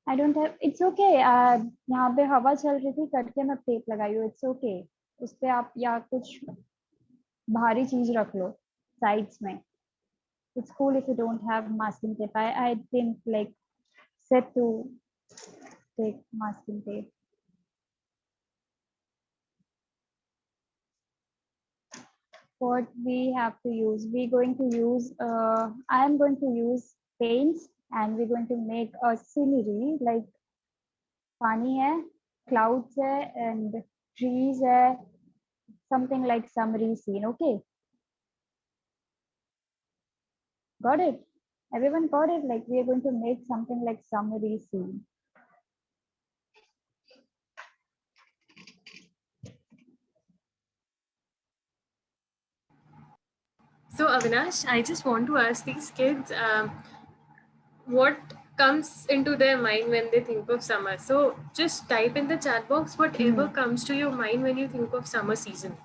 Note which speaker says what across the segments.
Speaker 1: I don't have. It's okay. यहाँ पे हवा चल रही थी करके मैं टेप लगाई हूँ. It's okay. उस पे आप या कुछ भारी चीज रख लो sides में. It's cool if you don't have masking tape. I didn't like set to take masking tape. What we have to use? We're going to use. I am going to use paints, and we're going to make a scenery like पानी है, clouds है, and trees है, something like summery scene. Okay, got it? Everyone got it? Like we are going to make something like summery scene.
Speaker 2: So Avinash, I just want to ask these kids, what comes into their mind when they think of summer? So just type in the chat box whatever comes to your mind when you think of summer season.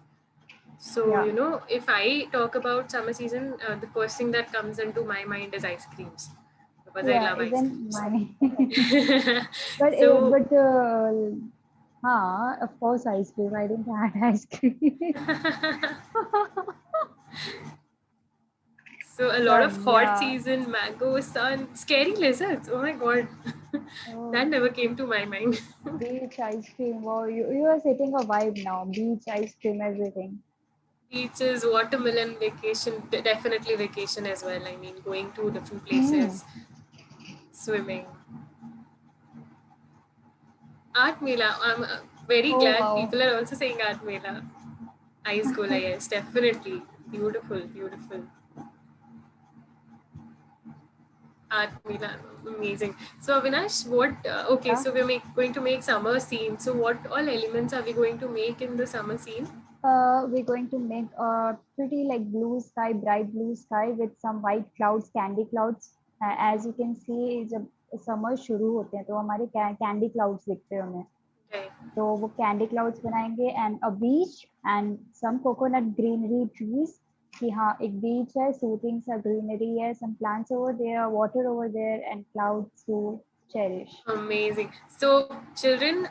Speaker 2: So,
Speaker 1: Yeah.
Speaker 2: you know, if I talk about summer season, the first thing that comes into my mind is ice creams because I
Speaker 1: Yeah,
Speaker 2: love ice
Speaker 1: even
Speaker 2: creams.
Speaker 1: my. but
Speaker 2: So,
Speaker 1: of course ice cream. I didn't add ice cream.
Speaker 2: so a lot of
Speaker 1: Fun,
Speaker 2: hot
Speaker 1: yeah.
Speaker 2: season, mango, sun, scary lizards. Oh my god, that
Speaker 1: Oh,
Speaker 2: never came to my mind.
Speaker 1: beach ice cream. Wow, you are setting a vibe now. Beach ice cream, everything.
Speaker 2: Beaches, watermelon, vacation, definitely vacation as well. I mean, going to different
Speaker 1: Hmm.
Speaker 2: places, swimming. Art Mela, I'm very
Speaker 1: Oh
Speaker 2: glad
Speaker 1: wow.
Speaker 2: people are also saying Art Mela. Ice Gola, yes, definitely. Beautiful, beautiful. Art Mela, amazing. So Avinash, okay,
Speaker 1: Yeah.
Speaker 2: so we're going to make summer scene. So what all elements are we going to make in the summer scene?
Speaker 1: We're going to make a pretty like blue sky, bright blue sky with some white clouds, candy clouds. As you can see, जब summer शुरू होते हैं तो हमारे candy clouds दिखते हैं हमें.
Speaker 2: Okay.
Speaker 1: तो वो candy clouds बनाएंगे and a beach and some coconut greenery trees. कि हाँ एक beach है, soothing सा greenery है, some plants over there, water over there and clouds to cherish.
Speaker 2: Amazing. So, children,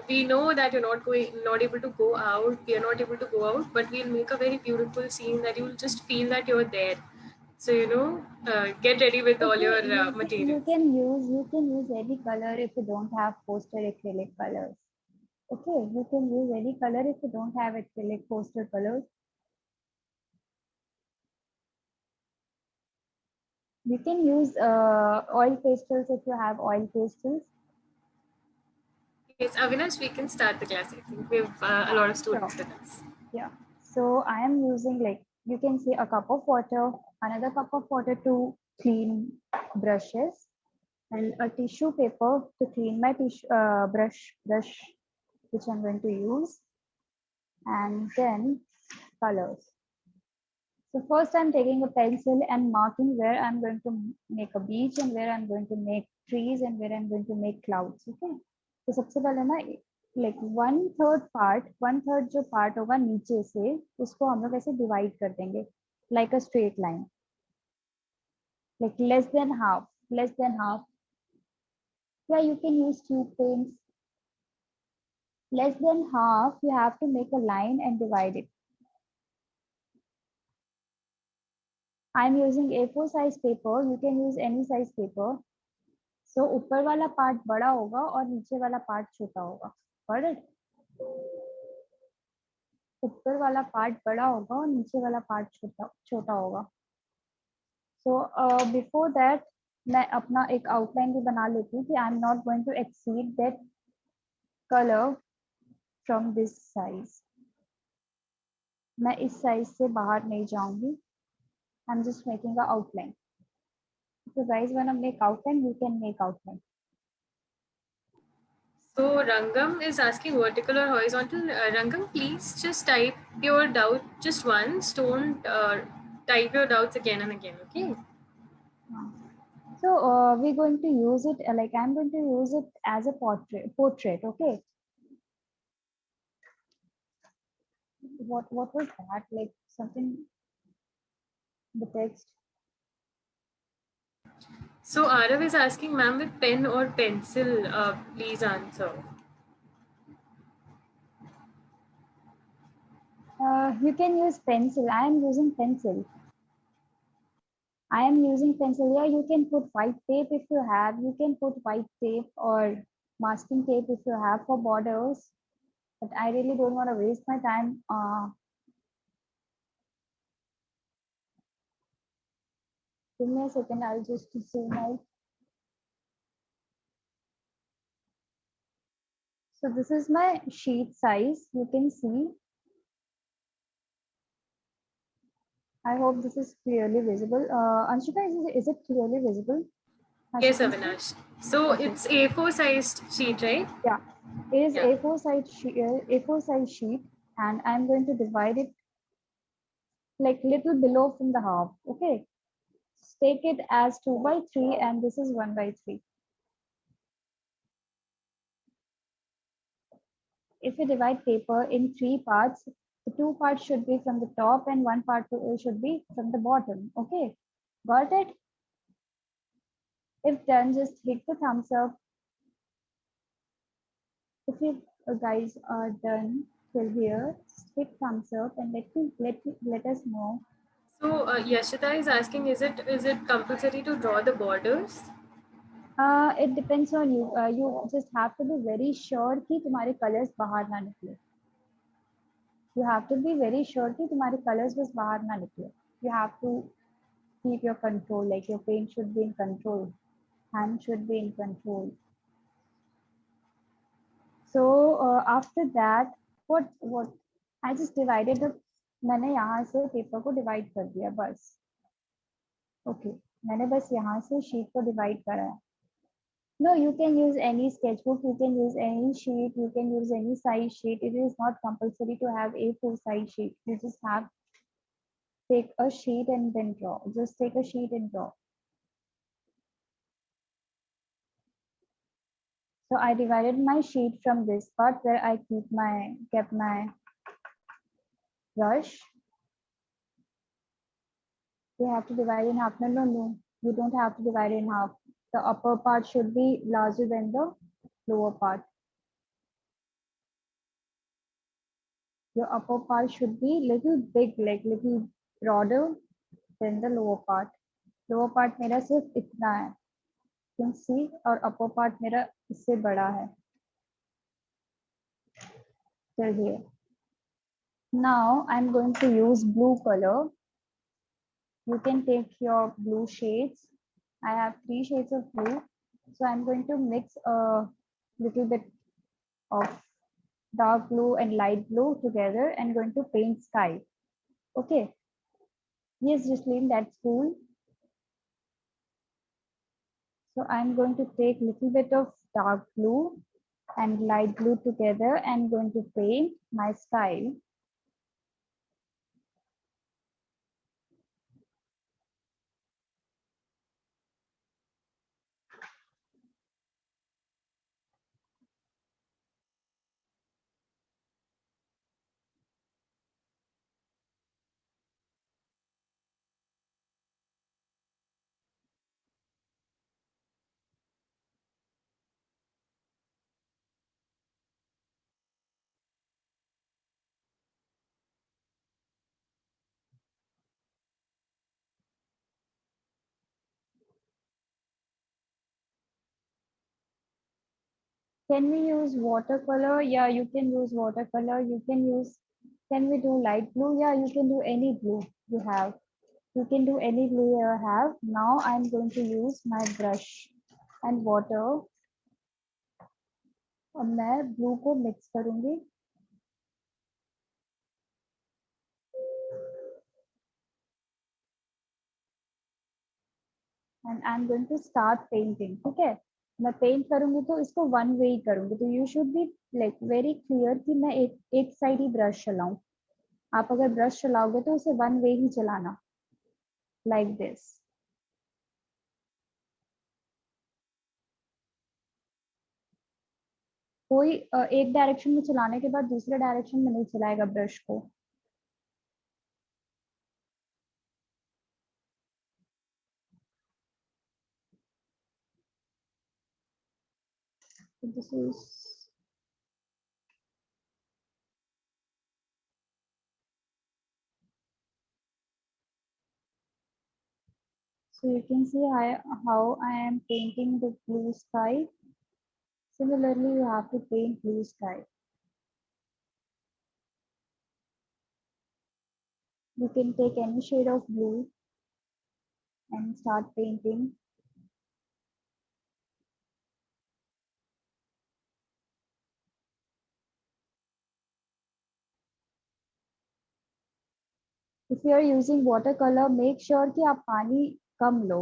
Speaker 2: we know that you're not able to go out. We are not able to go out, but we'll make a very beautiful scene that you'll just feel that you're there. So, you know, get ready with all
Speaker 1: Okay,
Speaker 2: your
Speaker 1: you
Speaker 2: materials.
Speaker 1: can use any color if you don't have poster acrylic colors. Okay, you can use any color if you don't have acrylic poster colors. You can use oil pastels if you have oil pastels.
Speaker 2: Yes, Avinash, we can start the class. I think we have a lot of students with us.
Speaker 1: Yeah. So I am using like you can see a cup of water, another cup of water to clean brushes, and a tissue paper to clean my tissue brush which I'm going to use, and then colors. So first I'm taking a pencil and marking where I'm going to make a beach and where I'm going to make trees and where I'm going to make clouds. Okay. तो सबसे पहले ना like one third जो part होगा नीचे से उसको हम लोग ऐसे divide कर देंगे like a straight line, like less than half. Yeah, you can use tube paints. Less than half, you have to make a line and divide it. I'm using A4 size paper. You can use any size paper. So ऊपर वाला part बड़ा होगा और नीचे वाला part छोटा होगा. Got it? ऊपर वाला पार्ट बड़ा होगा और नीचे वाला पार्ट छोटा होगा. So before that मैं अपना एक आउटलाइन भी बना लेती हूँ कि I am not going to exceed that colour from this size. मैं इस साइज से बाहर नहीं जाऊंगी. I am just making a outline. So guys, when I make outline, you can make outline.
Speaker 2: So Rangam is asking vertical or horizontal. Rangam, please just type your doubt just once. Don't type your doubts again and again. Okay.
Speaker 1: So we're going to use it like I'm going to use it as a portrait. Okay. What was that? Like something, the text.
Speaker 2: So Arav is asking, ma'am, with pen or pencil, please answer.
Speaker 1: You can use pencil. I am using pencil. I am using pencil. Yeah, you can put white tape if you have. You can put white tape or masking tape if you have for borders. But I really don't want to waste my time. Give me a second. I'll just zoom out. So this is my sheet size. You can see. I hope this is clearly visible. Anshika, is it clearly visible?
Speaker 2: Yes,
Speaker 1: Ashika?
Speaker 2: Avinash. So
Speaker 1: Okay.
Speaker 2: it's A4 sized sheet, right?
Speaker 1: Yeah, it is
Speaker 2: Yeah.
Speaker 1: A4 size sheet, and I'm going to divide it like little below from the half. Okay, take it as 2 by 3, and this is 1 by 3. If you divide paper in 3 parts, the 2 parts should be from the top and 1 part should be from the bottom. Okay, got it? If done, just hit the thumbs up. If you guys are done till here, hit thumbs up and let us know.
Speaker 2: So Yashita is asking, is it compulsory to draw the borders?
Speaker 1: It depends on you. You just have to be very sure कि तुम्हारे colors बाहर ना निकले. You have to be very sure कि तुम्हारे colors बस बाहर ना निकले. You have to keep your control. Like your paint should be in control. Hand should be in control. So after that, what I just divided the. मैंने यहाँ से paper को डिवाइड कर दिया बस. Okay. मैंने बस यहाँ से शीट को डिवाइड करा है. No, you can use any sketchbook, you can use any sheet, you can use any size sheet. It is not compulsory to have A4 size sheet. You just have take a sheet and then draw. Just take a sheet and draw. So I divided my sheet from this part where I kept my brush. You have to divide in half. No. You don't have to divide in half. The upper part should be larger than the lower part. Your upper part should be little big, like little broader than the lower part. Lower part मेरा सिर्फ इतना है. You can see और upper part मेरा इससे बड़ा है. Till here. Now I'm going to use blue color. You can take your blue shades. I have 3 shades of blue. So I'm going to mix a little bit of dark blue and light blue together and going to paint sky. Okay. Yes, Jasleen, that's cool. So I'm going to take little bit of dark blue and light blue together and going to paint my sky. Can we use watercolor? Yeah, you can use watercolor. Can we do light blue? Yeah, you can do any blue you have. You can do any blue you have. Now I'm going to use my brush and water. अब मैं blue को mix करूँगी. And I'm going to start painting. ठीक है? मैं paint करूंगी तो इसको वन वे ही करूंगी. तो you should be like very clear कि मैं एक साइड ही ब्रश चलाऊं. आप अगर ब्रश चलाओगे तो उसे वन वे ही चलाना. Like this. कोई एक डायरेक्शन में चलाने के बाद दूसरे डायरेक्शन में नहीं चलाएगा ब्रश को. So this is, so you can see how I am painting the blue sky. Similarly, you have to paint blue sky. You can take any shade of blue and start painting. If you are using watercolor, make sure कि आप पानी कम लो.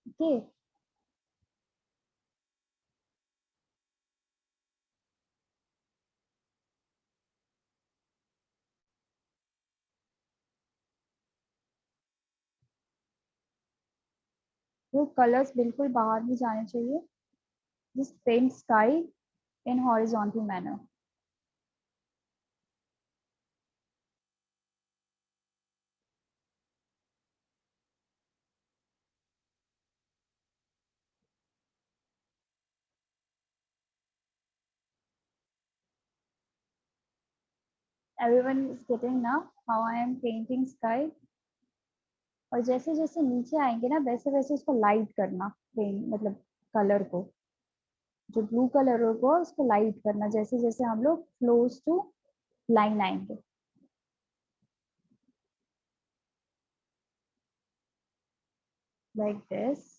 Speaker 1: Okay. वो colours बिल्कुल बाहर नहीं जाने चाहिए. Just paint sky in horizontal manner. Everyone is getting now how I am painting sky. और जैसे जैसे नीचे आएंगे ना वैसे वैसे उसको लाइट करना, पेंट मतलब कलर को, जो ब्लू कलर होगा उसको लाइट करना जैसे जैसे हम लोग क्लोज टू लाइन आएंगे. Like this.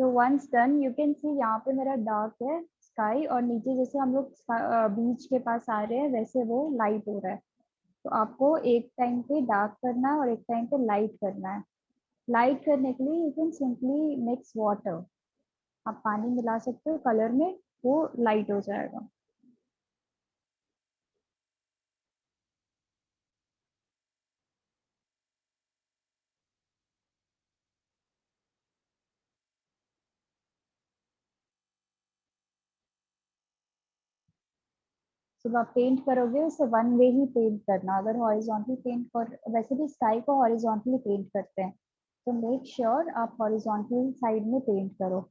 Speaker 1: So once done, you can see यहाँ पे मेरा डार्क है स्काई, और नीचे जैसे हम लोग बीच के पास आ रहे हैं वैसे वो लाइट हो रहा है. तो आपको एक टाइम पे डार्क करना है और एक टाइम पे लाइट करना है. लाइट करने के लिए you can simply mix water. आप पानी मिला सकते हो कलर में, वो लाइट हो जाएगा. जब आप पेंट करोगे उसे वन वे ही पेंट करना. अगर हॉरिजॉन्टल पेंट कर, वैसे भी स्काई को हॉरिजॉन्टली पेंट करते हैं, तो मेक श्योर आप हॉरिजॉन्टल साइड में पेंट करो.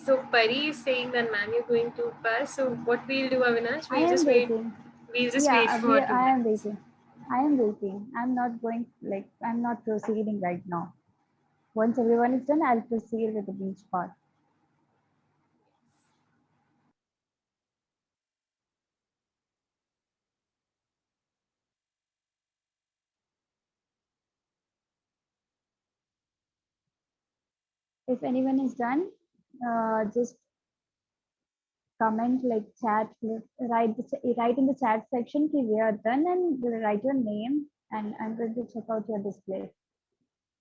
Speaker 2: So Pari is saying that ma'am, you're going too fast. So what we'll do, Avinash,
Speaker 1: I
Speaker 2: we'll
Speaker 1: am
Speaker 2: just wait.
Speaker 1: waiting.
Speaker 2: We'll just
Speaker 1: Yeah,
Speaker 2: wait for two
Speaker 1: I am
Speaker 2: minutes.
Speaker 1: waiting. I am waiting. I'm not going, like, I'm not proceeding right now. Once everyone is done, I'll proceed with the beach part. If anyone is done, just comment, like chat, write in the chat section कि we are done, and write your name, and I'm going to check out your display.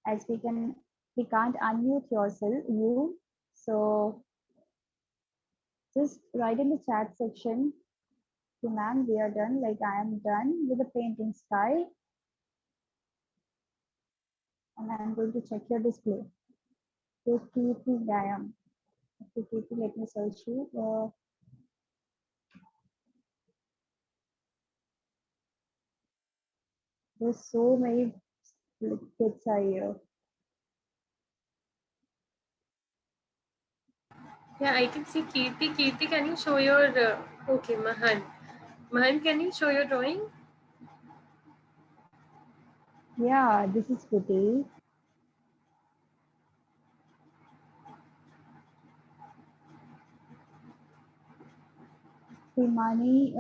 Speaker 1: As we can't unmute you, so just write in the chat section, ma'am, we are done, like I am done with the painting sky, and I'm going to check your display. So Kirti Gayam. Okay, Kirti, let me search you. There's so many kids are here.
Speaker 2: Yeah, I can see Kirti. Kirti, can you show your okay, Mahan. Mahan, can you show your drawing?
Speaker 1: Yeah, this is pretty. Himani,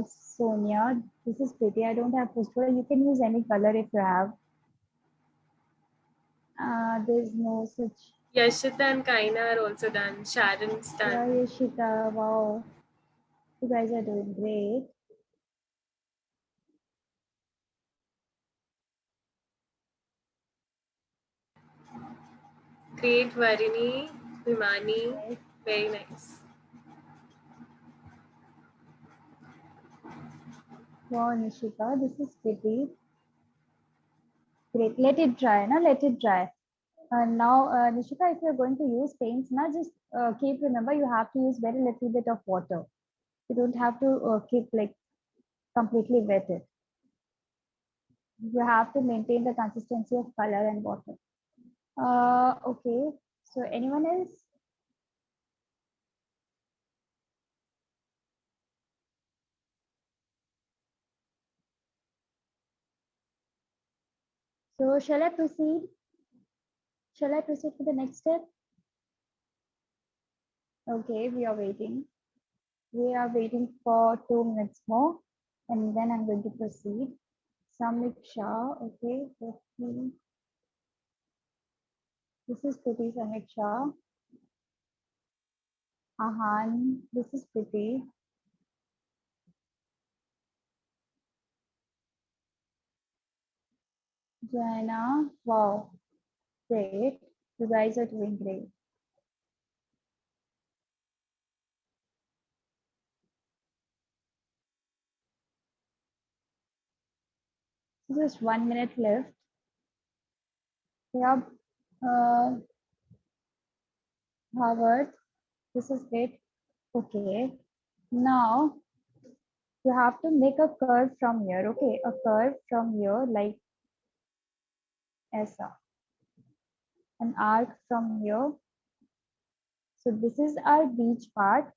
Speaker 1: Sonia, this is pretty. I don't have poster. You can use any color if you have. There's no such.
Speaker 2: Yashita and Kaina are also done. Sharon's
Speaker 1: Yeah,
Speaker 2: done.
Speaker 1: Yashita, wow. You guys are doing great.
Speaker 2: Great, Varini, Vimani.
Speaker 1: Right.
Speaker 2: Very nice.
Speaker 1: Wow, Nishika, this is pretty. Great. Let it dry, na? Let it dry. Now, Nishika, if you're going to use paints, na, just keep remember you have to use very little bit of water. You don't have to keep like completely wet it. You have to maintain the consistency of color and water. Okay. So anyone else? So shall I proceed? Shall I proceed to the next step? Okay, we are waiting. We are waiting for 2 minutes more, and then I'm going to proceed. Samiksha, okay. This is pretty, Samiksha. Ahan, this is pretty. Joanna, wow, great. You guys are doing great. Just 1 minute left. Yeah, Howard, this is great. Okay, now you have to make a curve from here. Okay, a curve from here like ऐसा, an arc from here. So this is our beach part.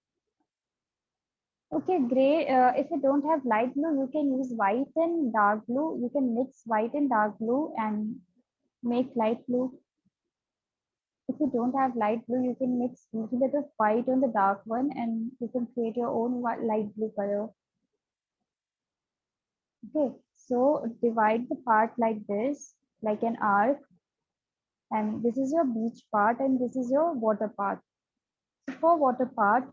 Speaker 1: Okay, gray. If you don't have light blue, you can use white and dark blue. You can mix white and dark blue and make light blue. If you don't have light blue, you can mix a little bit of white on the dark one and you can create your own light blue color. Okay, so divide the part like this, like an arc, and this is your beach part and this is your water part. So for water part,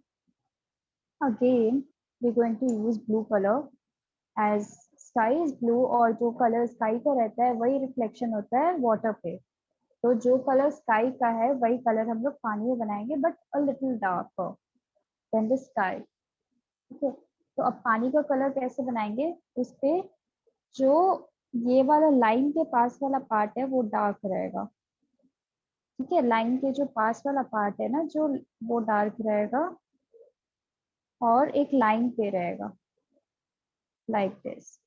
Speaker 1: again, we're going to use blue color as sky is blue और जो color sky का रहता है वही reflection होता है water पे. तो जो color sky का है वही color हम लोग पानी में बनाएंगे but a little darker than the sky. Okay. तो अब पानी का कलर कैसे बनाएंगे उस पे जो ये वाला लाइन के पास वाला पार्ट है वो डार्क रहेगा. ठीक है, लाइन के जो पास वाला पार्ट है ना जो वो डार्क रहेगा और एक लाइन पे रहेगा like this.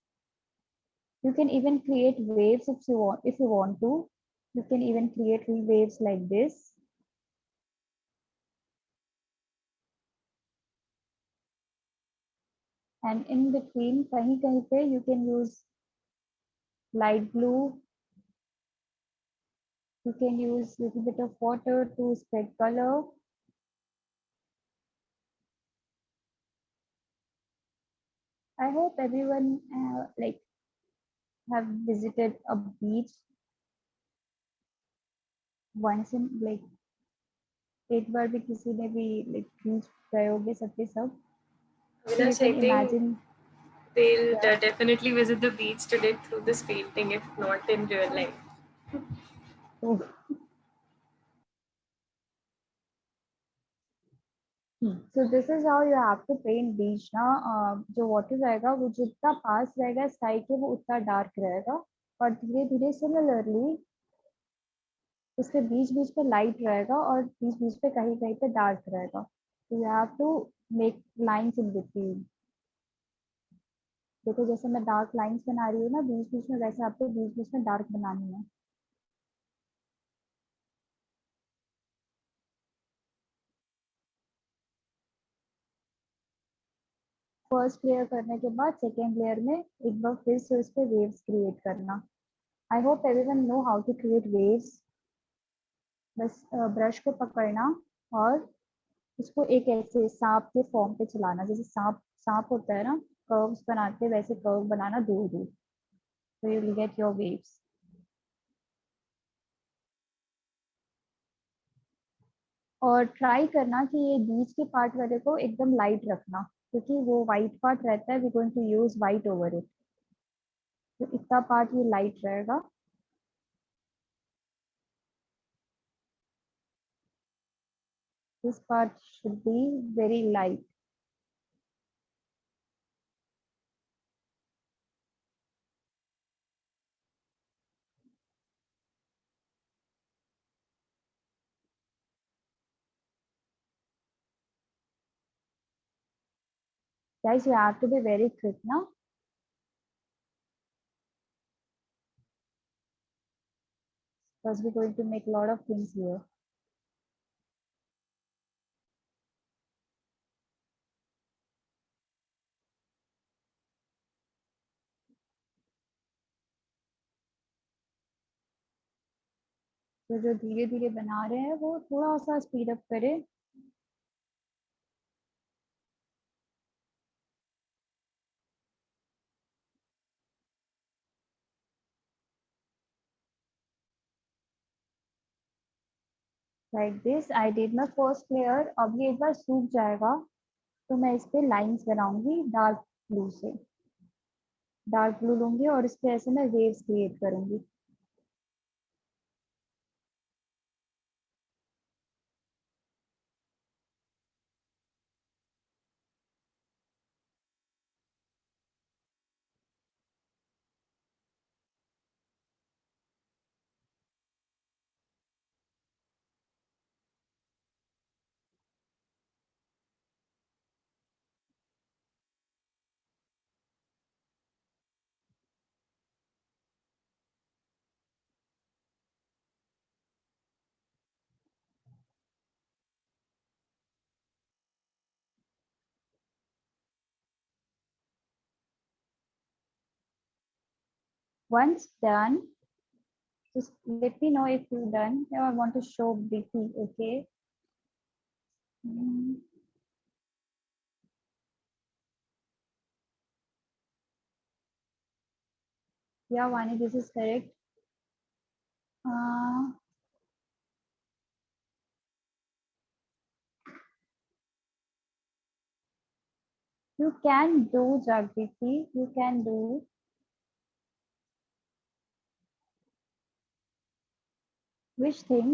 Speaker 1: You can even create waves if you want to. You can even create waves like this. And in between, kahin kahin pe you can use light blue. You can use little bit of water to spread color. I hope everyone like have visited a beach once in like एक बार भी किसी ने भी like beach गए होंगे सबके सब. So you
Speaker 2: Avinash, I
Speaker 1: can
Speaker 2: think
Speaker 1: imagine.
Speaker 2: they'll
Speaker 1: Yeah.
Speaker 2: definitely visit the beach today through this painting, if not in real life.
Speaker 1: Oh. So this is how you have to paint beach ना. जो water रहेगा वो जितना पास रहेगा sky के वो उतना dark रहेगा और धीरे धीरे similarly उसके बीच बीच पे light रहेगा और बीच बीच पे कहीं कहीं पे dark रहेगा. So you have to make lines in between. देखो जैसे मैं dark lines बना रही हूँ ना बीच बीच में वैसे आपको बीच बीच में dark बनानी है. फर्स्ट लेयर करने के बाद सेकेंड लेयर में एक बार फिर से उस पर वेव्स क्रिएट करना। I hope everyone know how to create waves. बस ब्रश को पकड़ना और उसको एक ऐसे सांप के फॉर्म पे चलाना, जैसे सांप सांप होता है ना, कर्व्स बनाते हैं, वैसे कर्व बनाना दूर दूर, तो you will get your waves. और ट्राई करना कि ये बीच के पार्ट वाले को एकदम लाइट रखना, क्योंकि वो वाइट पार्ट रहता है, we going to use white over it, तो इतना पार्ट ये लाइट रहेगा। This part should be very light. Guys, you have to be very quick now. Because we're going to make a lot of things here. तो जो धीरे धीरे बना रहे हैं वो थोड़ा सा स्पीड अप करें। Like this I did my first layer. अब ये एक बार सूख जाएगा तो मैं इस पे लाइंस बनाऊंगी डार्क ब्लू से। डार्क ब्लू लूंगी और इस पे ऐसे मैं वेव्स क्रिएट करूंगी। Once done, just let me know if you're done. Now I want to show briefly, okay? Mm. Yeah, Vani, this is correct. Uh, you can do, Jagriti, you can do. Which thing?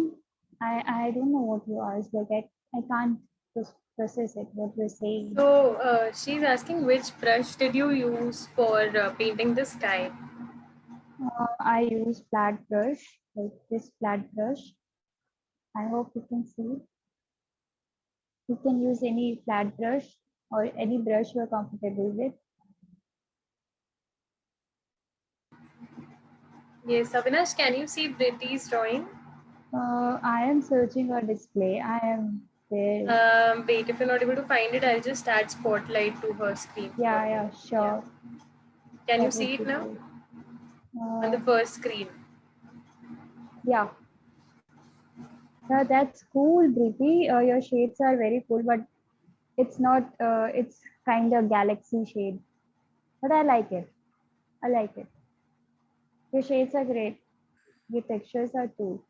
Speaker 1: I don't know what you asked. Like I can't just process it. What you're saying.
Speaker 2: So she's asking which brush did you use for painting the sky?
Speaker 1: I use flat brush, like this flat brush. I hope you can see. You can use any flat brush or any brush you're comfortable with.
Speaker 2: Yes, Avinash, can you see Britti's drawing?
Speaker 1: I am searching a display. I am there.
Speaker 2: Wait, if you're not able to find it, I'll just add spotlight to her screen.
Speaker 1: Yeah, sure.
Speaker 2: Can you
Speaker 1: That
Speaker 2: see
Speaker 1: would
Speaker 2: it
Speaker 1: be
Speaker 2: now?
Speaker 1: great.
Speaker 2: On the first screen.
Speaker 1: Yeah. That's cool, Preeti. Your shades are very cool, but it's not, it's kind of galaxy shade. But I like it. I like it. Your shades are great. Your textures are too.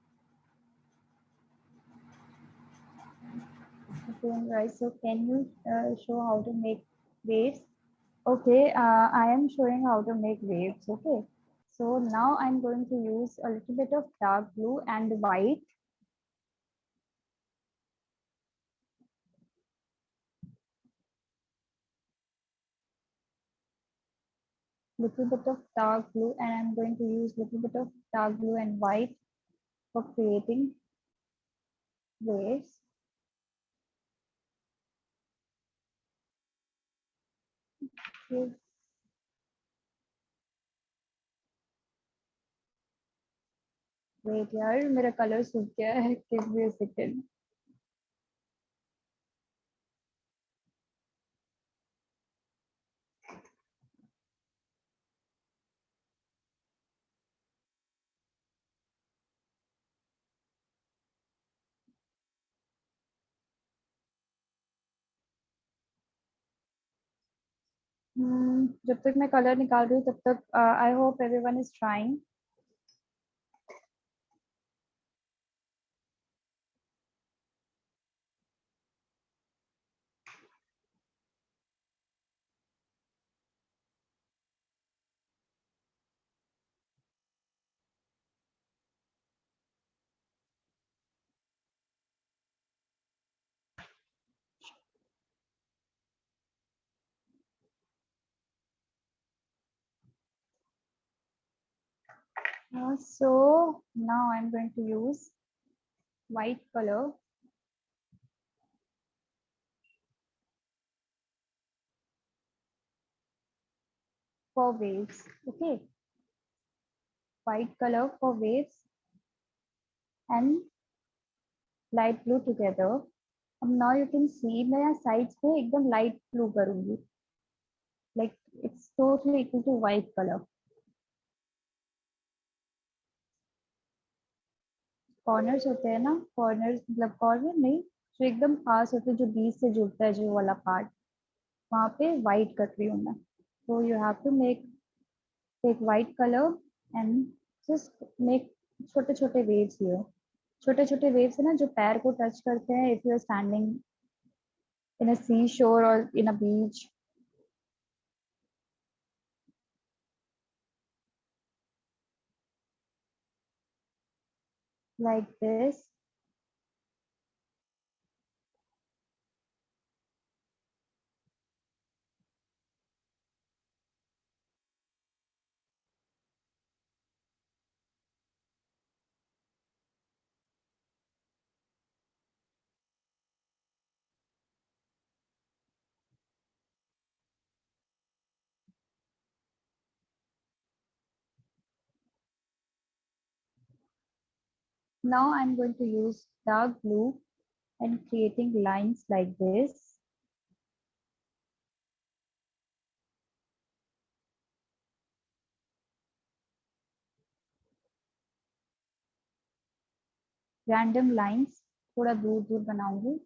Speaker 1: Okay, right. So can you show how to make waves? Okay, I am showing how to make waves. Okay. So now I'm going to use a little bit of dark blue and white. Little bit of dark blue, and I'm going to use little bit of dark blue and white for creating waves. Okay. Wait यार मेरा colour सूख गया है, give me a second. जब तक मैं colour निकाल रही हूँ तब तक आई hope everyone is trying. So now I'm going to use white color for waves. Okay, white color for waves and light blue together. अब now you can see मैं यहाँ sides पे एकदम light blue करूँगी. Like it's totally equal to white color. Corners होते हैं ना, corners मतलब कॉर्नर नहीं, जो एकदम पास होते हैं, जो बीच से जुड़ता है जो वाला पार्ट, वहाँ पे वाइट कर रही हूँ मैं. तो you have to make take white colour and just make छोटे छोटे वेव्स हियर. छोटे छोटे वेव्स है ना जो पैर को टच करते हैं. If you are standing in a sea shore और इन अ बीच. Like this. Now I'm going to use dark blue and creating lines like this. Random lines थोड़ा दूर दूर बनाऊंगी.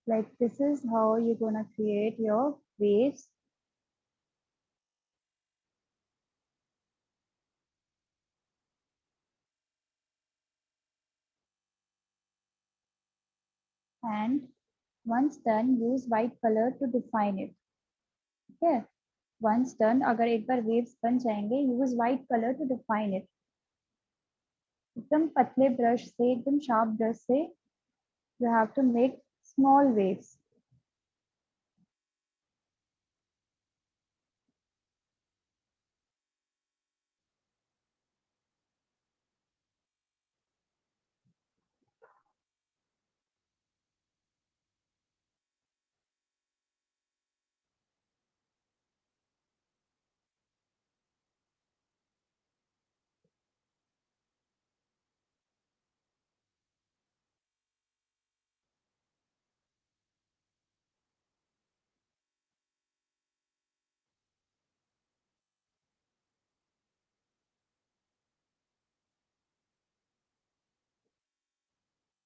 Speaker 1: Like this is how you're gonna create your waves. And once done, use white color to define it. Okay. Once done, अगर एक बार waves बन जाएंगे, use white color to define it. एकदम पतले ब्रश से, एकदम शार्प ब्रश से, you have to make small waves.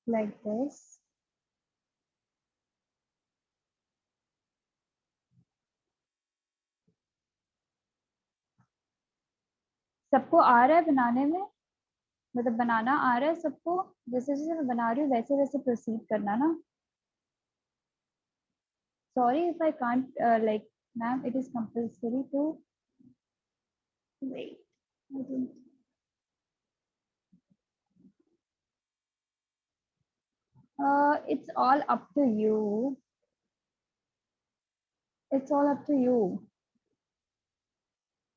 Speaker 1: Like this. सबको आ रहा है बनाने में, मतलब बनाना आ रहा है सबको. जैसे जैसे मैं बना रही हूँ वैसे वैसे प्रोसीड करना ना. Sorry if I can't like, ma'am, it is compulsory to wait. I don't. It's all up to you. It's all up to you.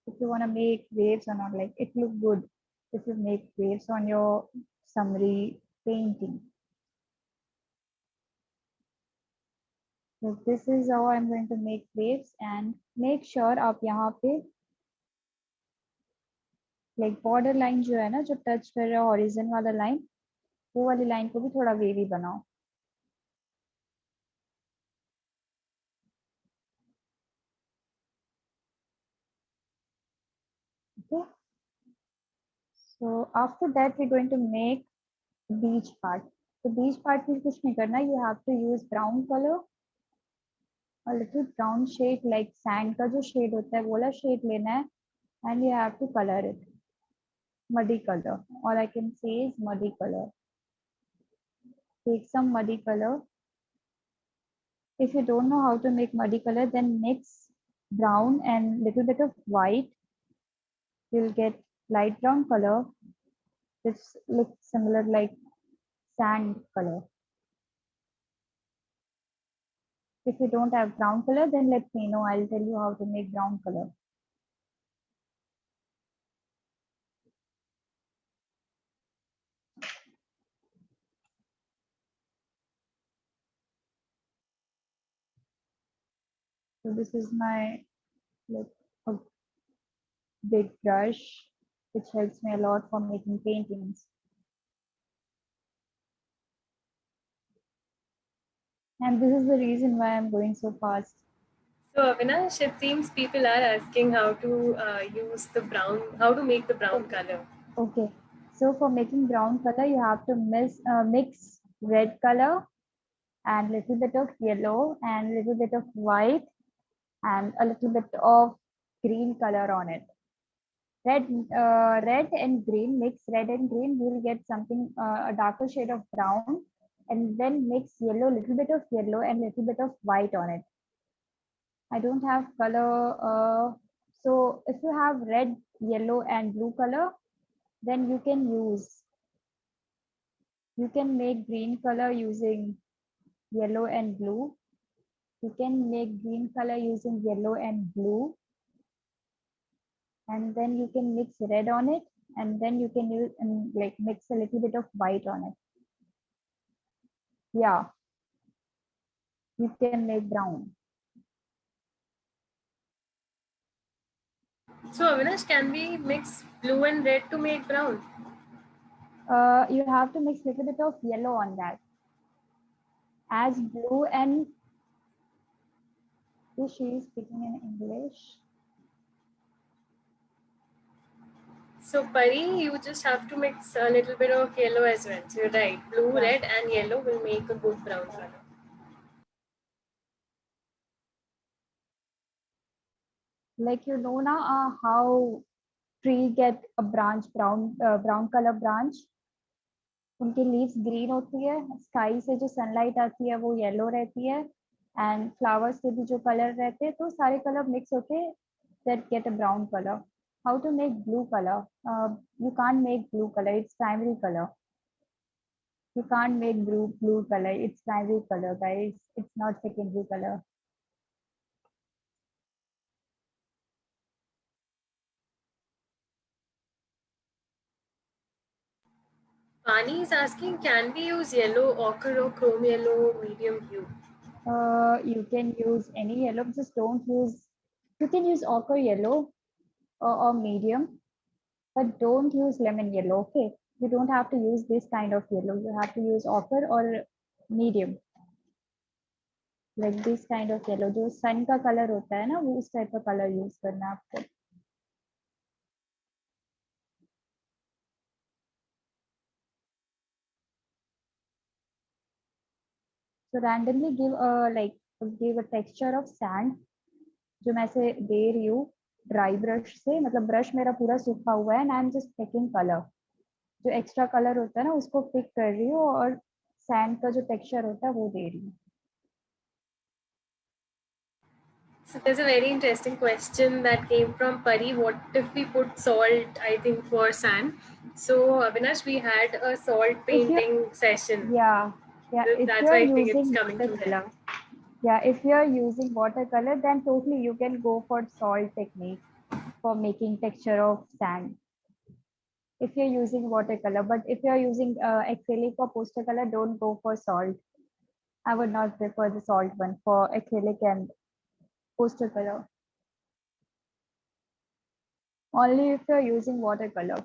Speaker 1: If you want to make waves or not, like it look good if you make waves on your summary painting. So this is how I'm going to make waves, and make sure आप यहाँ पे like border line जो है ना, जो touch कर रहा है horizon वाला line, वो वाली line को भी थोड़ा wavy बनाओ. Okay. So after that we're going to make beach part. The beach part में कुछ नहीं करना. You have to use brown color, a little brown shade like sand का जो shade होता है वो वाला shade लेना है, and you have to color it. Muddy color. All I can say is muddy color. Take some muddy color. If you don't know how to make muddy color, then mix brown and little bit of white. You'll get light brown color, which looks similar like sand color. If you don't have brown color, then let me know. I'll tell you how to make brown color. So this is my like a big brush, which helps me a lot for making paintings. And this is the reason why I'm going so fast.
Speaker 2: So Avinash, it seems people are asking how to use the brown, how to make the brown color.
Speaker 1: Okay, so for making brown color, you have to mix red color and little bit of yellow and little bit of white and a little bit of green color on it. Red and green, mix red and green, you'll get something, a darker shade of brown, and then mix yellow, little bit of yellow and little bit of white on it. I don't have color, so if you have red, yellow and blue color, then you can make green color using yellow and blue. You can make green color using yellow and blue. And then you can mix red on it. And then you can use and like mix a little bit of white on it. Yeah. You can make brown.
Speaker 2: So Avinash, can we mix blue and red to make brown?
Speaker 1: You have to mix a little bit of yellow on that. As blue and she is speaking in English.
Speaker 2: So Pari, you just have to mix a little bit of yellow as well. So you're right. Blue,
Speaker 1: Yeah.
Speaker 2: red and yellow will make a good brown color.
Speaker 1: Like you know now how tree get a branch brown color branch. उनकी leaves green होती है, sky से जो sunlight आती है वो yellow रहती है, एंड फ्लावर्स के भी जो कलर रहते हैं, तो सारे कलर मिक्स होके that get a brown colour. How to make blue colour? You can't make blue color, it's primary color. You can't make blue color, it's primary color, guys. It's not secondary color.
Speaker 2: Pani is asking, can we use yellow, ochre or chrome yellow, medium hue?
Speaker 1: You can use any yellow, just don't use, you can use ochre yellow or medium, but don't use lemon yellow. Okay, you don't have to use this kind of yellow, you have to use ochre or medium, like this kind of yellow जो sun का color होता है ना, वो उस type का color use करना है आपको. So randomly give a texture of sand, जो मैं से दे रही हूँ ड्राई ब्रश से, मतलब ब्रश मेरा पूरा सूखा हुआ है, and I am just picking colour. जो एक्स्ट्रा कलर होता है ना उसको पिक कर रही हूँ, और सैंड का जो टेक्सचर होता है वो दे रही हूँ.
Speaker 2: So there's a very interesting question that came from Pari. What if we put salt, I think, for sand? So Avinash, we had a salt painting session.
Speaker 1: Yeah, Yeah, if
Speaker 2: That's
Speaker 1: you're
Speaker 2: why I think it's
Speaker 1: using
Speaker 2: coming from there.
Speaker 1: watercolor, yeah, if you're using watercolor, then totally you can go for salt technique for making texture of sand. If you're using watercolor, but if you're using acrylic or poster color, don't go for salt. I would not prefer the salt one for acrylic and poster color. Only if you're using watercolor.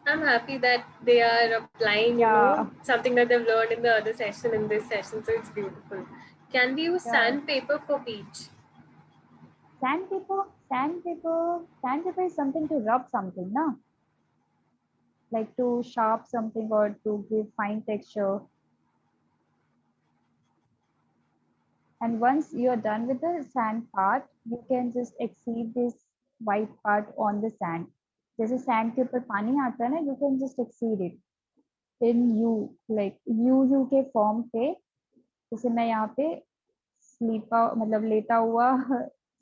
Speaker 2: I'm happy that they are applying,
Speaker 1: Yeah,
Speaker 2: something that they've learned in the other session in this session. So it's beautiful. Can we use
Speaker 1: yeah.
Speaker 2: sandpaper for beach?
Speaker 1: Sandpaper is something to rub something, no? Like to sharp something or to give fine texture. And once you're done with the sand part, you can just exceed this white part on the sand. जैसे sand के ऊपर पानी आता है ना, you can just exceed it in U, like U के form पे. जैसे मैं यहाँ पे स्लीपा मतलब लेटा हुआ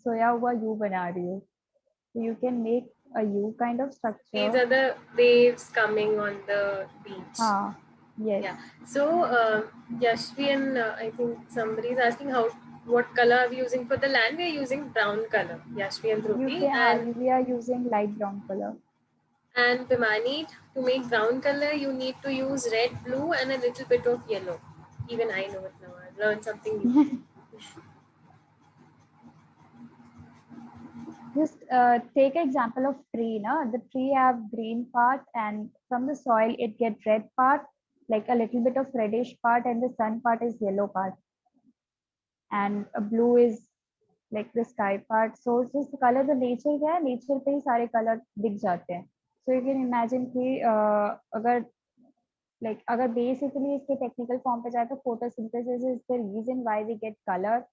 Speaker 1: सोया हुआ U बना रही हूँ. So you can make a U kind of
Speaker 2: These
Speaker 1: structure.
Speaker 2: are the waves coming on the beach.
Speaker 1: हाँ, yes.
Speaker 2: Yeah. So Yashvi and I think somebody is asking what color are we using for the land? We are using brown color. Yashvi and Dhruti
Speaker 1: We are using light brown color.
Speaker 2: and Bimani, to make brown color, you need to use red, blue, and a little bit of yellow. Even I know it now. I've learned something new.
Speaker 1: Just take example of tree, no? The tree have green part and from the soil it get red part, like a little bit of reddish part, and the sun part is yellow part. And a blue is like the sky part. So just the color the nature है, nature पे ही सारे color दिख जाते हैं. So you can imagine कि अगर like अगर basically इसके technical form पे जाए तो photosynthesis is the reason why we get color.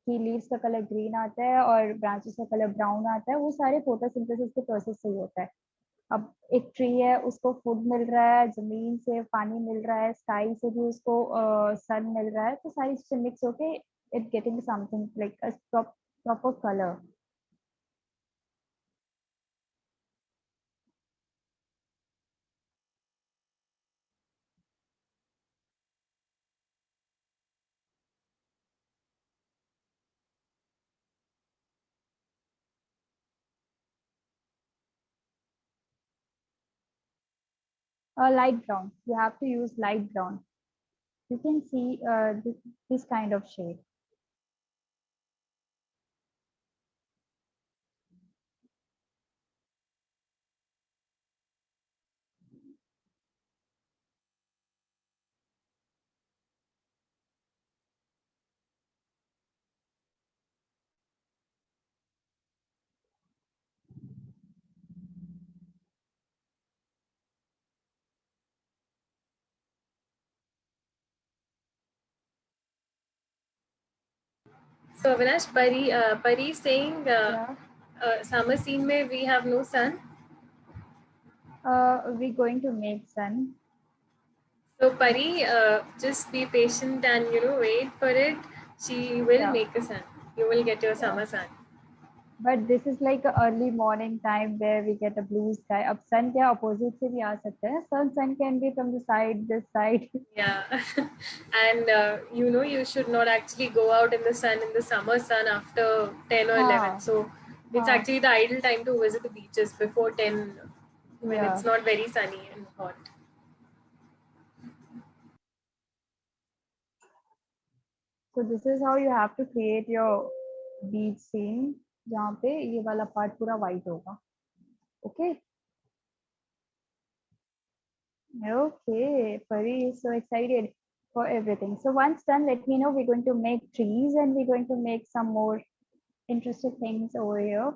Speaker 1: कि लीव्स का कलर ग्रीन आता है और ब्रांचेस का कलर ब्राउन आता है, वो सारे फोटोसिंथेसिस के प्रोसेस से ही होता है. अब एक ट्री है, उसको फूड मिल रहा है, जमीन से पानी मिल रहा है, स्काई से भी उसको सन मिल रहा है, तो सारी चीजें मिक्स होके it getting something like a proper colour. Light brown, you have to use light brown. You can see this kind of shade.
Speaker 2: So Avinash, Pari is saying
Speaker 1: Yeah,
Speaker 2: summer scene mein we have no sun.
Speaker 1: we're going to make sun.
Speaker 2: So Pari, just be patient and wait for it. She will
Speaker 1: Yeah,
Speaker 2: make a sun. You will get your
Speaker 1: yeah.
Speaker 2: summer sun.
Speaker 1: But this is like a early morning time where we get a blue sky. अब sun क्या opposite से भी आ सकते हैं. Sun can be from the side, this side.
Speaker 2: Yeah, and you should not actually go out in the sun in the summer sun after 10 or 11.
Speaker 1: हाँ,
Speaker 2: So it's
Speaker 1: हाँ,
Speaker 2: actually the ideal time to visit the beaches before 10 when
Speaker 1: yeah.
Speaker 2: it's not very sunny and hot.
Speaker 1: So this is how you have to create your beach scene. जहाँ पे ये वाला part पूरा white होगा. Okay. Okay. Pari is so excited for everything. So once done, let me know. We're going to make trees and we're going to make some more interesting things over here.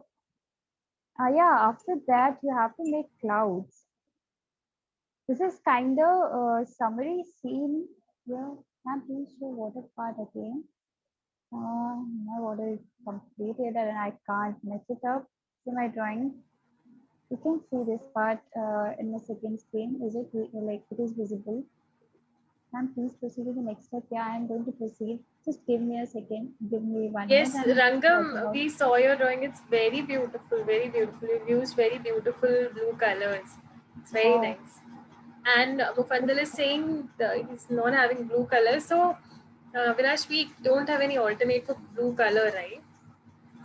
Speaker 1: Yeah, after that, you have to make clouds. This is kind of summary scene. Yeah, I'm pretty sure water part again. My water is completed and I can't mess it up. So my drawing, you can see this part in the second screen. Is it like it is visible? Ma'am, please proceed to the next step. Yeah, I am going to proceed. Just give me a second. Give me 1 minute.
Speaker 2: Yes,
Speaker 1: I'm just working
Speaker 2: Rangam,
Speaker 1: out.
Speaker 2: we saw your drawing. It's very beautiful, very beautiful. You've used very beautiful blue colors. It's very
Speaker 1: Wow.
Speaker 2: nice. And Mufaddal is saying he's not having blue color. So, Vinash, we don't have any alternate for blue color, right?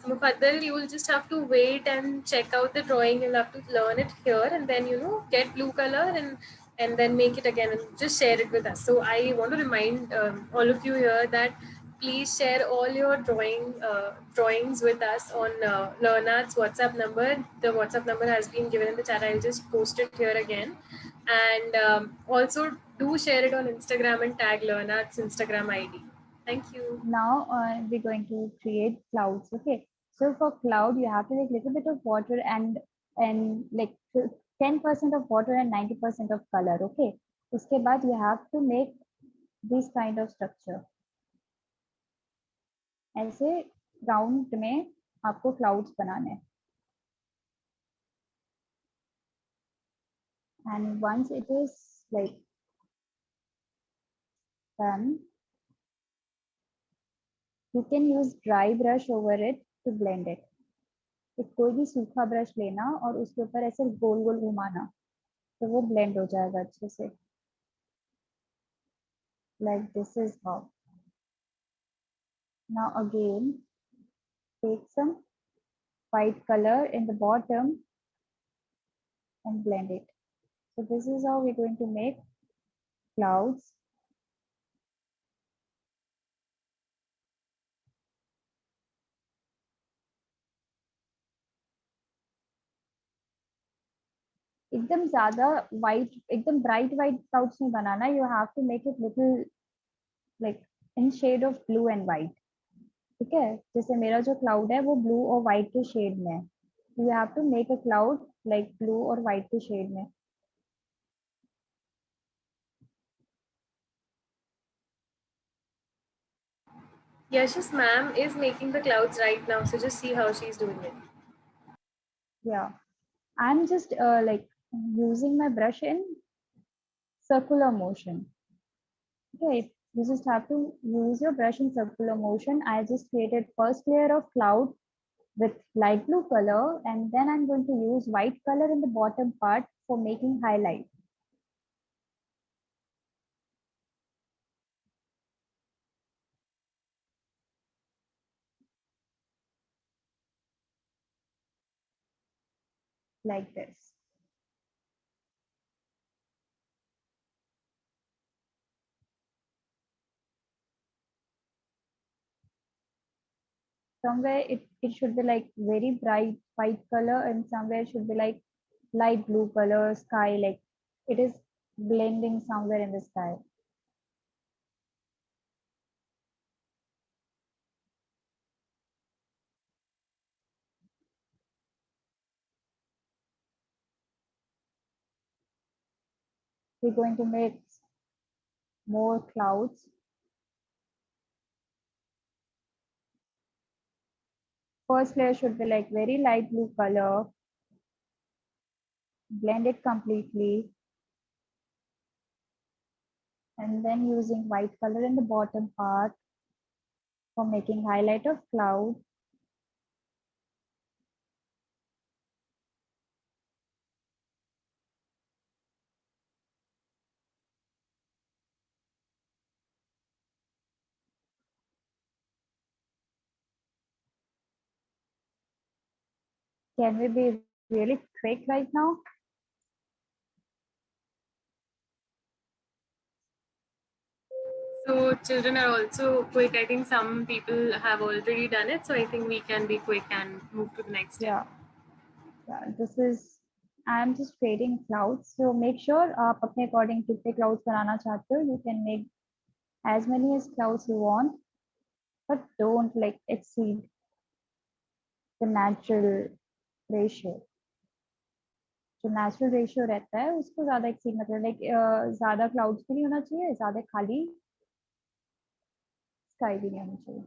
Speaker 2: So, Mufaddal, you will just have to wait and check out the drawing. You'll have to learn it here and then, get blue color and then make it again and just share it with us. So, I want to remind all of you here that please share all your drawings with us on LearnArt's WhatsApp number. The WhatsApp number has been given in the chat. I'll just post it here again. And also do share it on Instagram and tag LearnArt's Instagram ID. Thank you.
Speaker 1: Now we're going to create clouds. Okay. So for cloud, you have to take little bit of water and like 10% of water and 90% of color. Okay. उसके बाद you have to make this kind of structure. ऐसे round में आपको clouds बनाने हैं. And once it is like done, you can use dry brush over it to blend it. एक कोई भी सूखा ब्रश लेना और उसके ऊपर ऐसे गोल गोल घुमाना तो वो ब्लेंड हो जाएगा अच्छे से. Like this is how. Now again, take some white color in the bottom and blend it. So this is how we're going to make clouds. एकदम ज्यादा white, एकदम bright white clouds नहीं बनाना. You have to make it little like in shade of blue and white. ठीक है, जैसे मेरा जो cloud है वो ब्लू और व्हाइट के शेड में है. You have to make a cloud like blue और व्हाइट के शेड में.
Speaker 2: Yashas ma'am is making the clouds right now, so just see how she's doing it.
Speaker 1: Yeah, I'm just like using my brush in circular motion. Okay, you just have to use your brush in circular motion. I just created first layer of cloud with light blue color, and then I'm going to use white color in the bottom part for making highlight. Like this. Somewhere it should be like very bright white color, and somewhere it should be like light blue color sky, like it is blending somewhere in the sky. We're going to make more clouds. First layer should be like very light blue color, blend it completely, and then using white color in the bottom part for making highlight of cloud. Can we be really quick right now?
Speaker 2: So children are also quick. I think some people have already done it, so I think we can be quick and move to the next step.
Speaker 1: Yeah, this is, I'm just creating clouds. So make sure आप अपने according कितने clouds बनाना चाहते हो. You can make as many as clouds you want, but don't like exceed the natural ratio. जो natural ratio रहता है उसको ज़्यादा exceed मतलब like ज़्यादा clouds भी नहीं होना चाहिए, ज़्यादा खाली sky भी नहीं होना चाहिए.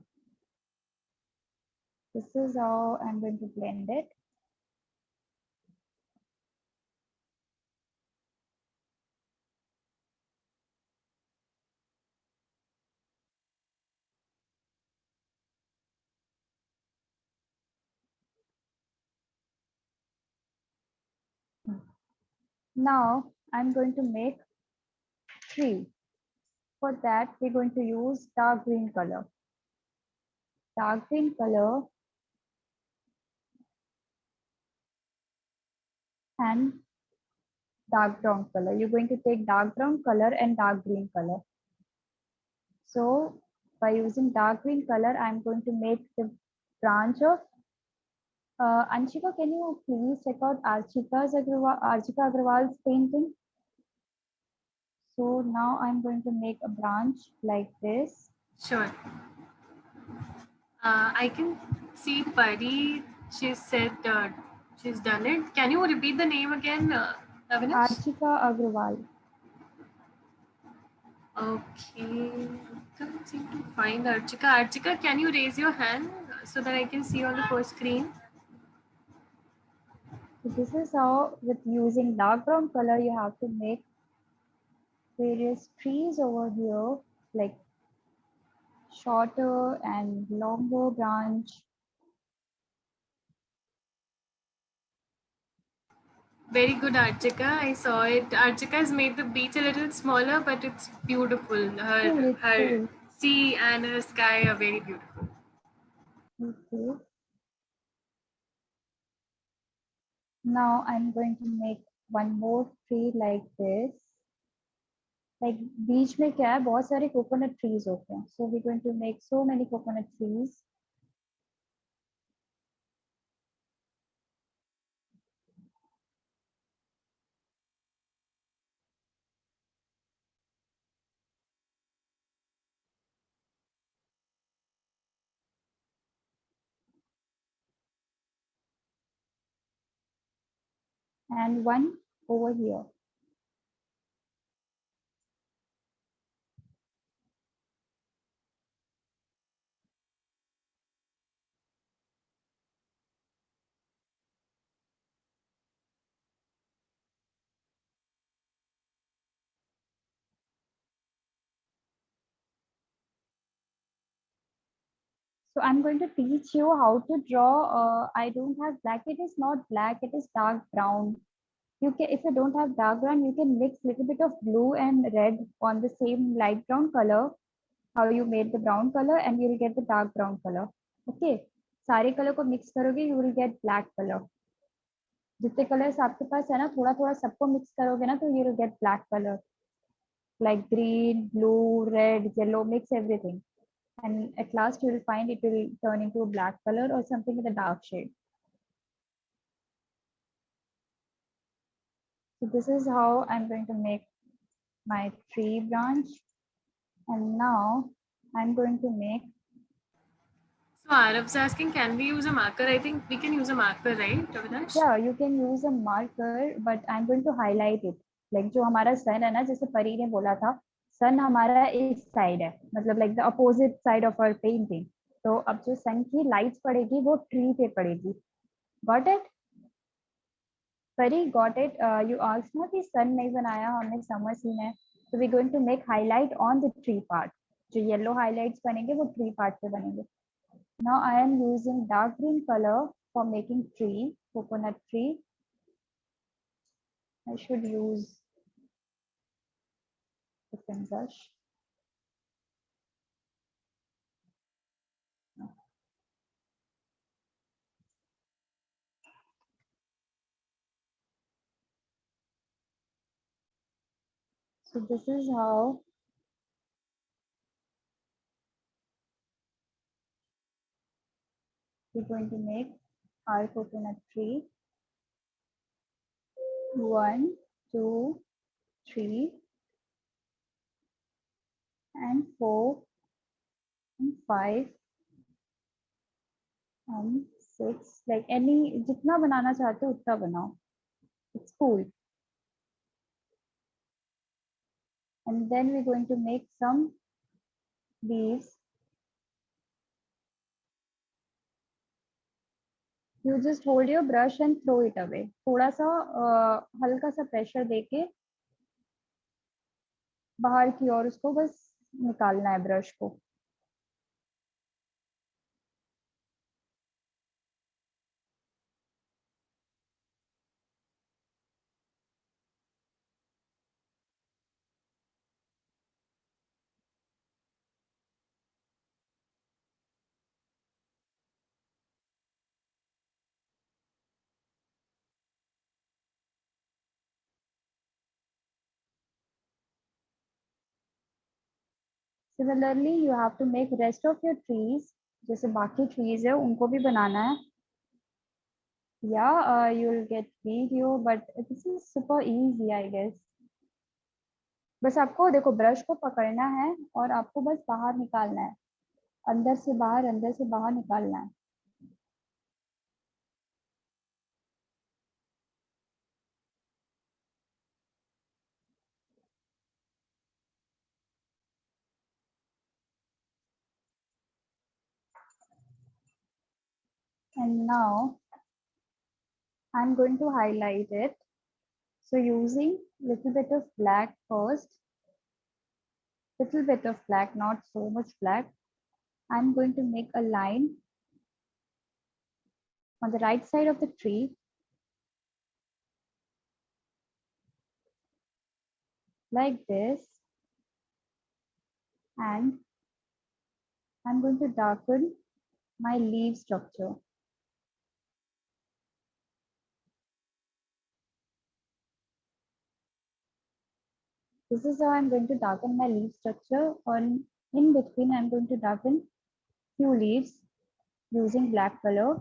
Speaker 1: This is how I'm going to blend it. Now I'm going to make tree. For that, we're going to use dark green color. Dark green color and dark brown color. You're going to take dark brown color and dark green color. So by using dark green color, I'm going to make the branch of Anshika, can you please check out Archika Agrawal's painting? So now I'm going to make a branch like this.
Speaker 2: Sure. I can see Pari. She said she's done it. Can you repeat the name again, Avinash?
Speaker 1: Archika Agrawal.
Speaker 2: Okay. Can't seem to find Archika. Archika, can you raise your hand so that I can see on the first screen?
Speaker 1: So this is how, with using dark brown color, you have to make various trees over here, like shorter and longer branch.
Speaker 2: Very good, Archika. I saw it. Archika has made the beach a little smaller, but it's beautiful.
Speaker 1: It's
Speaker 2: Her
Speaker 1: cool.
Speaker 2: sea and her sky are very beautiful.
Speaker 1: Okay. Now I'm going to make one more tree like this. Like बीच में क्या है बहुत सारे coconut trees होते हैं. So we're going to make so many coconut trees. And one over here. So I'm going to teach you how to draw. I don't have black. It is not black. It is dark brown. You can, if you don't have dark brown, you can mix little bit of blue and red on the same light brown color. How you made the brown color, and you will get the dark brown color. Okay. सारे color को mix करोगे, you will get black color. जितने colors आपके पास है ना, थोड़ा थोड़ा सबको mix करोगे ना, तो you will get black color. Like green, blue, red, yellow, mix everything. And at last you will find it will turn into a black color or something with a dark shade. So this is how I'm going to make my tree branch. And now I'm going to make,
Speaker 2: So Arab's asking, can we use a marker? I think we can use a marker, right, Avinash?
Speaker 1: yeah, you can use a marker, but I'm going to highlight it. Like जो हमारा sun है ना, जैसे परी ने बोला था, sun हमारा इस side है, मतलब like the opposite side of our painting. तो अब जो sun की lights पड़ेगी वो tree पे पड़ेगी. Got it? Pari, got it. You asked ना कि sun नहीं बनाया हमने, summer scene है. So we're going to make highlight on the tree part. जो yellow highlights बनेंगे वो tree part पे बनेंगे. Now I am using dark green color for making tree, coconut tree. I should use the pen brush. So this is how we're going to make our coconut tree. 1, 2, 3, and 4, and 5, and 6. Like any, जितना बनाना चाहते हो उतना बनाओ. It's cool. And then we're going to make some leaves. You just hold your brush and throw it away. थोड़ा सा हल्का सा pressure देके बाहर की ओर उसको बस निकालना है ब्रश को. Similarly, you have to make rest of your trees. जैसे बाकी trees है उनको भी बनाना है. Yeah, you'll get video, but this is super easy, I guess. बस आपको देखो ब्रश को पकड़ना है और आपको बस बाहर निकालना है, अंदर से बाहर निकालना है. And now I'm going to highlight it. So using little bit of black first, little bit of black, not so much black. I'm going to make a line on the right side of the tree, like this, and I'm going to darken my leaf structure. This is how I'm going to darken my leaf structure. On in between, I'm going to darken few leaves using black color.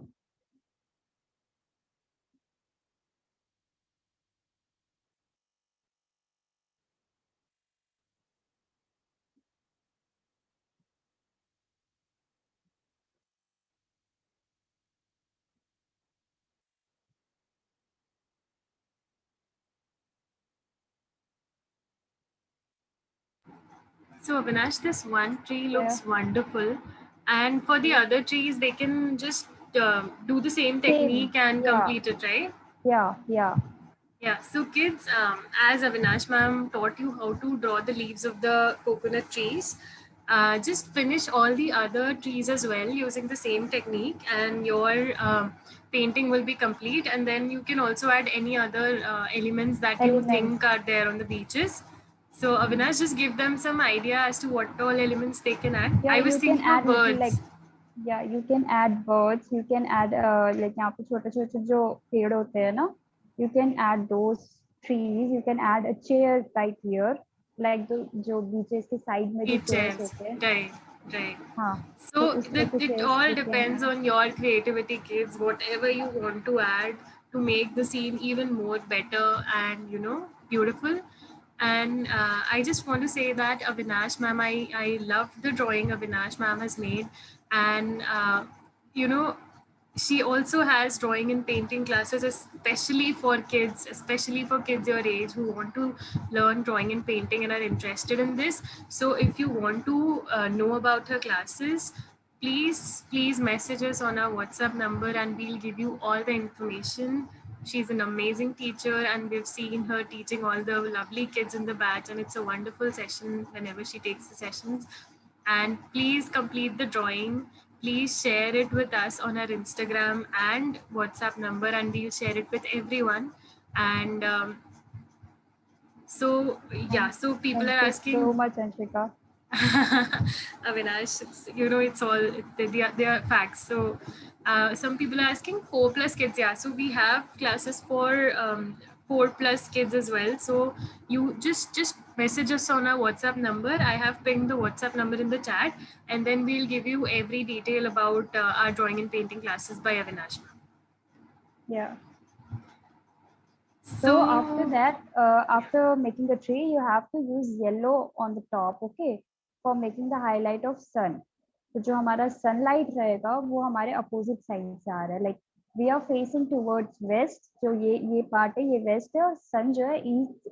Speaker 2: So Avinash, this one tree looks wonderful, and for the other trees, they can just do the same technique and complete it, right?
Speaker 1: Yeah.
Speaker 2: Yeah. So kids, as Avinash ma'am taught you how to draw the leaves of the coconut trees, just finish all the other trees as well using the same technique, and your painting will be complete. And then you can also add any other elements that you think are there on the beaches. So Avinash, just give them some idea as to what all elements they can add.
Speaker 1: Yeah,
Speaker 2: I was thinking of birds.
Speaker 1: like, yeah, you can add birds. You can add like यहाँ पे छोटे-छोटे जो पेड़ होते हैं ना, you can add those trees. You can add a chair right here, like the जो beaches के side में जो chairs होते हैं.
Speaker 2: Right.
Speaker 1: हाँ.
Speaker 2: So
Speaker 1: उस तरह के
Speaker 2: it
Speaker 1: chairs
Speaker 2: all
Speaker 1: you can
Speaker 2: depends
Speaker 1: add.
Speaker 2: on your creativity, kids. Whatever you want to add to make the scene even more better and beautiful. And I just want to say that Avinash ma'am, I love the drawing Avinash ma'am has made, and you know she also has drawing and painting classes, especially for kids your age who want to learn drawing and painting and are interested in this. So if you want to know about her classes, please message us on our WhatsApp number and we'll give you all the information. She's an amazing teacher, and we've seen her teaching all the lovely kids in the batch, and it's a wonderful session whenever she takes the sessions. And please complete the drawing. Please share it with us on our Instagram and WhatsApp number, and we'll share it with everyone. And so people are asking.
Speaker 1: Thank you so much, Anshika.
Speaker 2: Avinash, it's all they are facts. So some people are asking 4+ kids. Yeah, so we have classes for 4+ kids as well. So you just message us on our WhatsApp number. I have pinged the WhatsApp number in the chat, and then we'll give you every detail about our drawing and painting classes by Avinash.
Speaker 1: Yeah. So after that, after making the tree, you have to use yellow on the top, okay, for making the highlight of sun. तो जो हमारा sunlight रहेगा वो हमारे opposite side से आ रहा है, like we are facing towards west. जो ये part है ये west है और sun जो है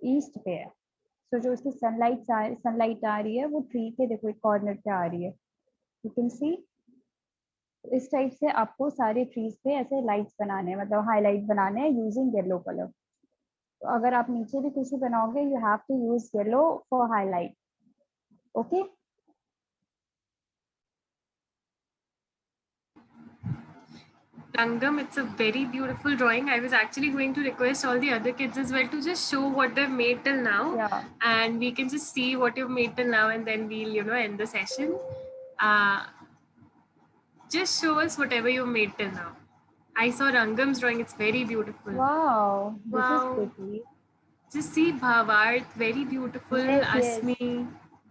Speaker 1: east पे है. So जो उसकी sunlight आ रही है वो tree के देखो एक corner पे आ रही है. You can see. इस टाइप से आपको सारे trees पे ऐसे lights बनाने हैं, मतलब highlight बनाने हैं using yellow color. तो अगर आप नीचे भी कुछ बनाओगे, you have to use yellow for highlight. Okay.
Speaker 2: Rangam, it's a very beautiful drawing. I was actually going to request all the other kids as well to just show what they've made till now.
Speaker 1: Yeah.
Speaker 2: And we can just see what you've made till now, and then we'll, end the session. Just show us whatever you've made till now. I saw Rangam's drawing. It's very beautiful.
Speaker 1: Wow. This is pretty.
Speaker 2: Just see Bhavarth, very beautiful.
Speaker 1: Yes,
Speaker 2: Asmi,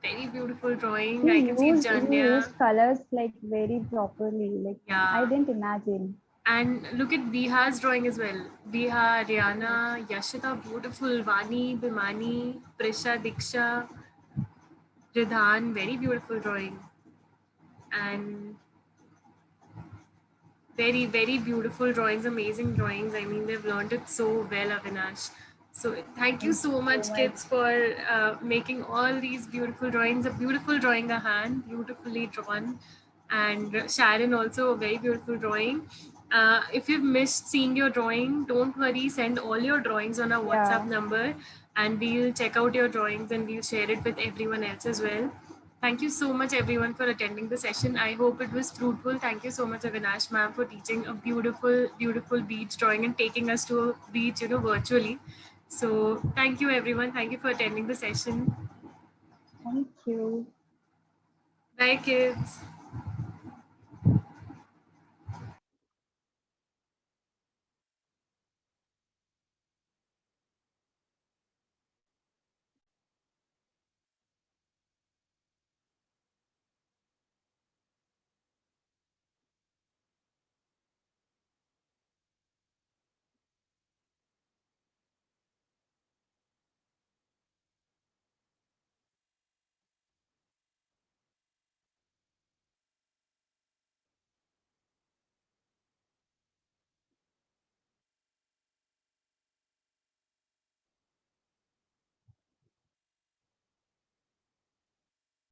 Speaker 2: Very beautiful drawing.
Speaker 1: He
Speaker 2: I can see
Speaker 1: used
Speaker 2: Janya.
Speaker 1: colors like very properly. Like I
Speaker 2: Yeah.
Speaker 1: didn't imagine.
Speaker 2: And look at Biha's drawing as well. Biha, Rihanna, Yashita, beautiful. Vani, Bimani, Prisha, Diksha, Ridhan, very beautiful drawing. And very, very beautiful drawings, amazing drawings. I mean, they've learned it so well, Avinash. So thank you
Speaker 1: Thank you
Speaker 2: so
Speaker 1: so
Speaker 2: much,
Speaker 1: much.
Speaker 2: kids, for making all these beautiful drawings. A beautiful drawing, a hand, beautifully drawn. And Sharon also a very beautiful drawing. If you've missed seeing your drawing, don't worry. Send all your drawings on our WhatsApp
Speaker 1: Yeah.
Speaker 2: number, and we'll check out your drawings and we'll share it with everyone else as well. Thank you so much, everyone, for attending the session. I hope it was fruitful. Thank you so much, Avinash ma'am, for teaching a beautiful, beautiful beach drawing and taking us to a beach, virtually. So thank you, everyone. Thank you for attending the session.
Speaker 1: Thank you.
Speaker 2: Bye, kids.